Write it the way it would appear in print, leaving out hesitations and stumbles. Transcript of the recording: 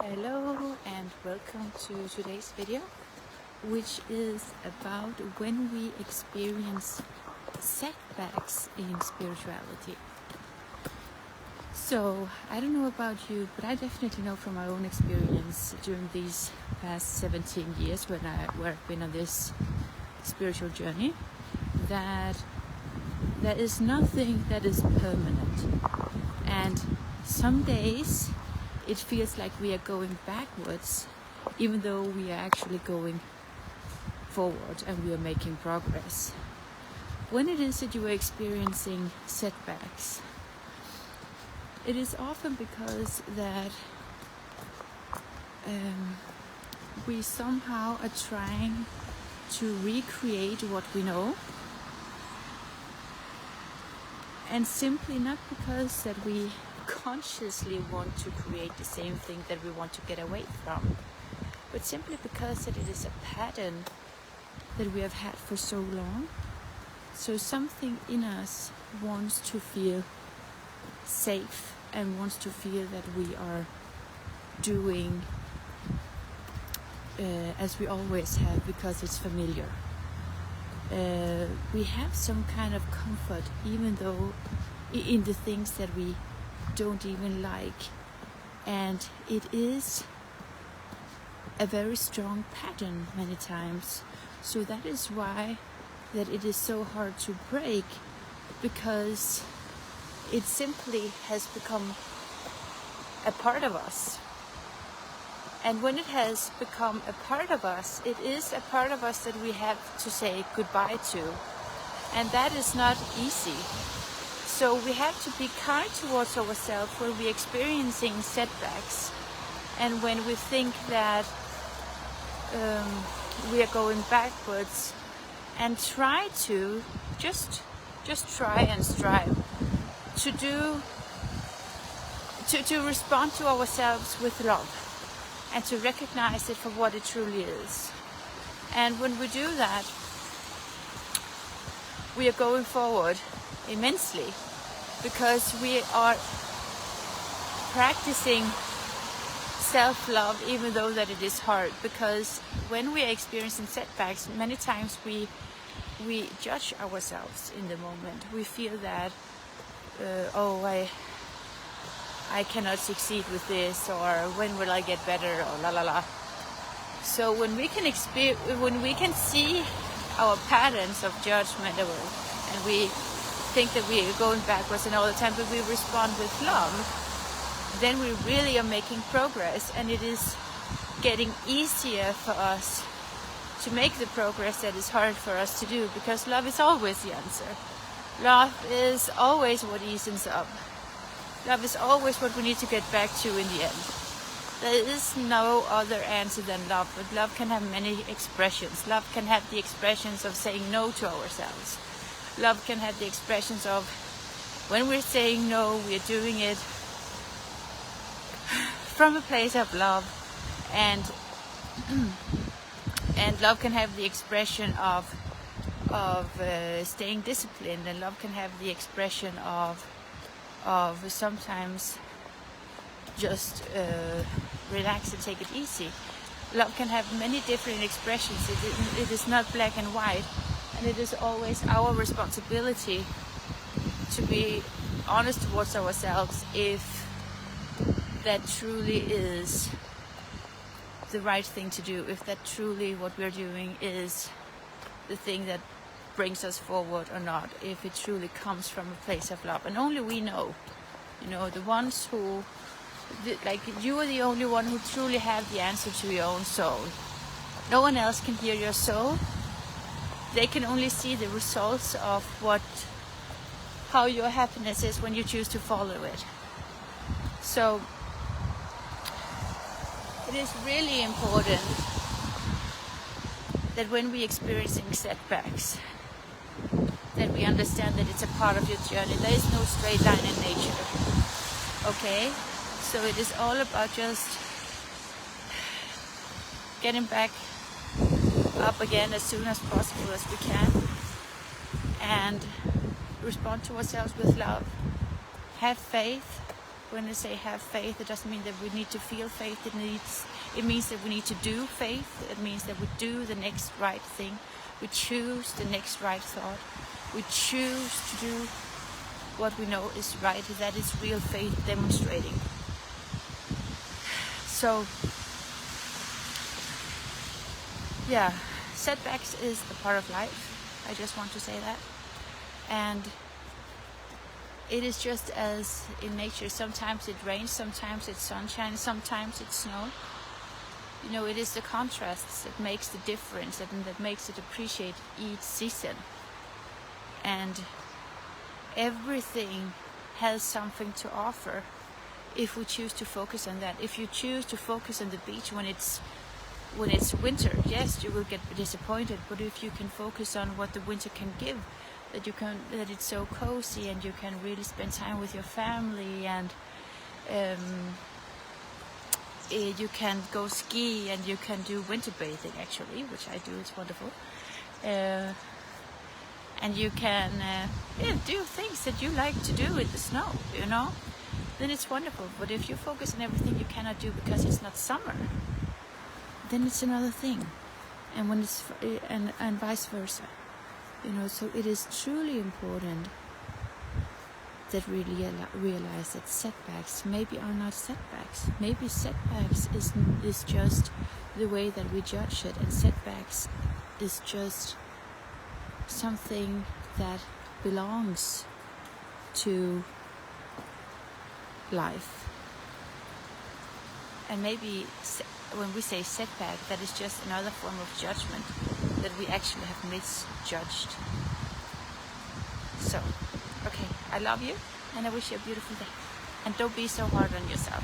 Hello and welcome to today's video, which is about when we experience setbacks in spirituality. So I don't know about you, but I definitely know from my own experience during these past 17 years where I've been on this spiritual journey, that there is nothing that is permanent. And some days it feels like we are going backwards, even though we are actually going forward and we are making progress. When it is that you are experiencing setbacks, it is often because that we somehow are trying to recreate what we know, and simply not because that we consciously want to create the same thing that we want to get away from, but simply because that it is a pattern that we have had for so long. So something in us wants to feel safe and wants to feel that we are doing as we always have, because it's familiar. We have some kind of comfort, even though in the things that we don't even like, and it is a very strong pattern many times. So that is why that it is so hard to break, because it simply has become a part of us. And when it has become a part of us, it is a part of us that we have to say goodbye to, and that is not easy. So we have to be kind towards ourselves when we're experiencing setbacks, and when we think that we are going backwards, and try to just try and strive to respond to ourselves with love and to recognize it for what it truly is. And when we do that, we are going forward immensely, because we are practicing self-love, even though that it is hard. Because when we are experiencing setbacks, many times we judge ourselves in the moment. We feel that I cannot succeed with this, or when will I get better, or la la la. So when we can see our patterns of judgment, and we think that we are going backwards and all the time, but we respond with love, then we really are making progress, and it is getting easier for us to make the progress that is hard for us to do, because love is always the answer. Love is always what eases up. Love is always what we need to get back to in the end. There is no other answer than love, but love can have many expressions. Love can have the expressions of saying no to ourselves. Love can have the expressions of, when we're saying no, we're doing it from a place of love, and love can have the expression of staying disciplined, and love can have the expression of sometimes just relax and take it easy. Love can have many different expressions. It is not black and white, and it is always our responsibility to be honest towards ourselves if that truly is the right thing to do, if that truly what we're doing is the thing that brings us forward or not, if it truly comes from a place of love. And only we know, the ones who, like, you are the only one who truly have the answer to your own soul. No one else can hear your soul. They can only see the results of how your happiness is when you choose to follow it. So it is really important that when we're experiencing setbacks, that we understand that it's a part of your journey. There is no straight line in nature. Okay? So it is all about just getting back up again as soon as possible as we can, and respond to ourselves with love. Have faith when I say have faith, it doesn't mean that we need to feel faith. It means that we need to do faith. It means that we do the next right thing. We choose the next right thought. We choose to do what we know is right. That is real faith demonstrating. So, yeah, setbacks is a part of life. I just want to say that. And it is just as in nature. Sometimes it rains, sometimes it's sunshine, sometimes it's snow. You know, it is the contrasts that makes the difference and that makes it appreciate each season. And everything has something to offer if we choose to focus on that. If you choose to focus on the beach when it's winter, yes, you will get disappointed. But if you can focus on what the winter can give, that it's so cozy and you can really spend time with your family, and you can go ski and you can do winter bathing, actually, which I do. It's wonderful. And you can do things that you like to do in the snow, you know, then it's wonderful. But if you focus on everything you cannot do because it's not summer, then it's another thing. And when it's and vice versa, you know. So it is truly important that we realize that setbacks maybe are not setbacks. Maybe setbacks is just the way that we judge it, and setbacks is just something that belongs to life. And maybe when we say setback, that is just another form of judgment that we actually have misjudged. So, okay, I love you and I wish you a beautiful day. And don't be so hard on yourself.